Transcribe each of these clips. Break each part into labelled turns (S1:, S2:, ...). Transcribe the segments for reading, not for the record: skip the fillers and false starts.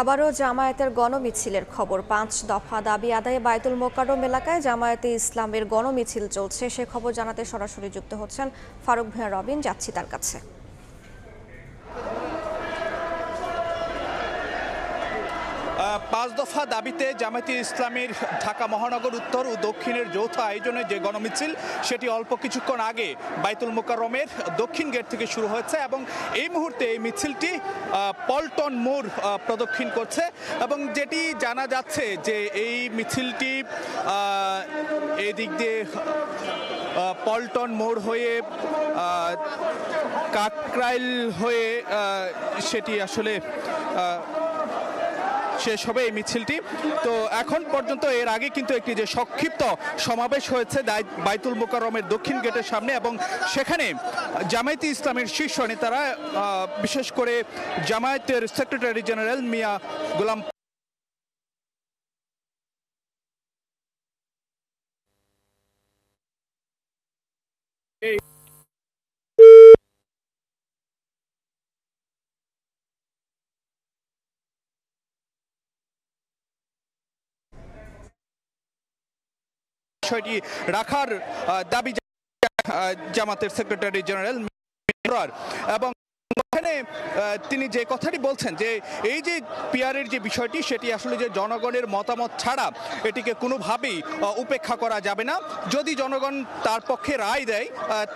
S1: আবারও জামায়াতের গণমিছিলের খবর। ৫ দফা দাবি আদায়ে বায়তুল মোকাররম এলাকায় জামায়াতে ইসলামের গণমিছিল চলছে। সে খবর জানাতে সরাসরি যুক্ত হচ্ছেন ফারুক ভূঁইয়া রবিন। যাচ্ছি তার কাছে।
S2: ৫ দফা দাবিতে জামায়াতে ইসলামীর ঢাকা মহানগর উত্তর ও দক্ষিণের যৌথ আয়োজনে যে গণমিছিল সেটি অল্প কিছুক্ষণ আগে বায়তুল মোকাররমের দক্ষিণ গেট থেকে শুরু হয়েছে এবং এই মুহূর্তে এই মিছিলটি পল্টন মোড় প্রদক্ষিণ করছে এবং যেটি জানা যাচ্ছে যে এই মিছিলটি এই দিক দিয়ে পল্টন মোড় হয়ে কাকরাইল হয়ে সেটি আসলে শেষ হবে এই মিছিলটি। তো এখন পর্যন্ত এর আগে কিন্তু একটি যে সংক্ষিপ্ত সমাবেশ হয়েছে বায়তুল মোকাররমের দক্ষিণ গেটের সামনে এবং সেখানে জামায়াতে ইসলামের শীর্ষ নেতারা বিশেষ করে জামায়াতের সেক্রেটারি জেনারেল মিয়া গোলাম বিষয়টি রাখার দাবি জামাতের সেক্রেটারি জেনারেল এবং এখানে তিনি যে কথাটি বলছেন যে এই যে পিআরের যে বিষয়টি সেটি আসলে যে জনগণের মতামত ছাড়া এটিকে কোনোভাবেই উপেক্ষা করা যাবে না। যদি জনগণ তার পক্ষে রায় দেয়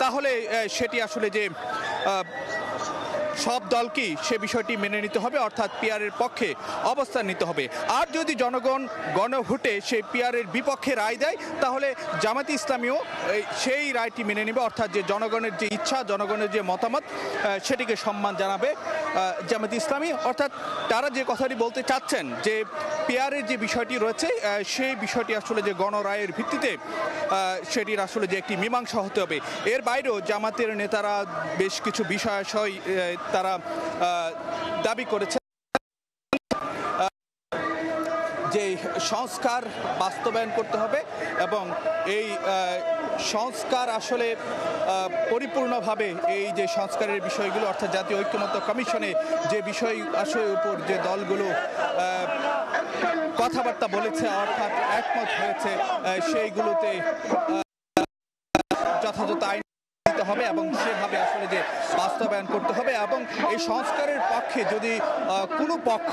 S2: তাহলে সেটি আসলে যে সব দলকেই সে বিষয়টি মেনে নিতে হবে, অর্থাৎ পিআরের পক্ষে অবস্থান নিতে হবে। আর যদি জনগণ গণভোটে সেই পিআরের বিপক্ষে রায় দেয় তাহলে জামায়াতে ইসলামীও সেই রায়টি মেনে নেবে, অর্থাৎ যে জনগণের যে ইচ্ছা, জনগণের যে মতামত সেটিকে সম্মান জানাবে জামায়াতে ইসলামী। অর্থাৎ তারা যে কথাটি বলতে চাচ্ছেন যে পিআরের যে বিষয়টি রয়েছে সেই বিষয়টি আসলে যে গণরায়ের ভিত্তিতে সেটির আসলে যে একটি মীমাংসা হতে হবে। এর বাইরেও জামাতের নেতারা বেশ কিছু বিষয় তারা দাবি করেছে যে সংস্কার বাস্তবায়ন করতে হবে এবং এই সংস্কার আসলে পরিপূর্ণভাবে এই যে সংস্কারের বিষয়গুলো, অর্থাৎ জাতীয় ঐক্যমত্য কমিশনে যে বিষয় আসলের উপর যে দলগুলো কথাবার্তা বলেছে অর্থাৎ একমত হয়েছে সেইগুলোতে যথাযথ আইন দিতে হবে এবং সেভাবে আসলে যে বাস্তবায়ন করতে হবে এবং এই সংস্কারের পক্ষে যদি কোনো পক্ষ